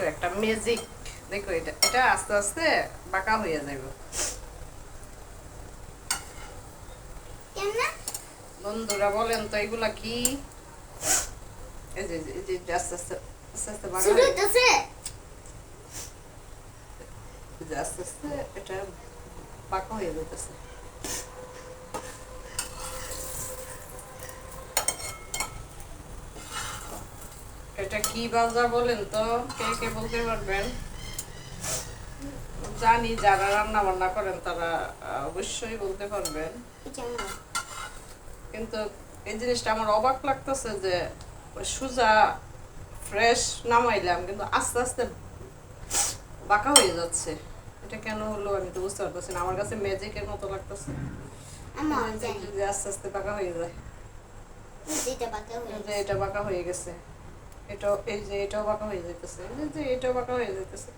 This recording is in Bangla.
দেখছো একটা ম্যাজিক। দেখো এটা এটা আস্তে আস্তে বাঁকা হয়ে যাবে। বন্ধুরা বলেন তো এগুলা কি? এই যে এই যে আস্তে আস্তে আস্তে আস্তে বাঁকা হইতেছে, আস্তে আস্তে এটা বাঁকা হয়ে যেতেছে। এটা কি বাজার বলেন তো, কে কে বলতে পারবেন? জানি যারা রান্না বান্না করেন তারা অবশ্যই বলতে পারবেন, কিন্তু এই জিনিসটা আমার অবাক লাগতেছে যে সুজা ফ্রেশ নামাইলাম কিন্তু আস্তে আস্তে বাঁকা হয়ে যাচ্ছে। এটা কেন হলো আমি তো বুঝতে পারতেছি না, আমার কাছে ম্যাজিকের মতো লাগতেছে। আস্তে আস্তে বাঁকা হয়ে যায়, এটা বাঁকা হয়ে গেছে, এটা এই যে এটাও বাঁকা হয়ে যাইতেছে, এই যে এটাও বাঁকা হয়ে যাইতেছে।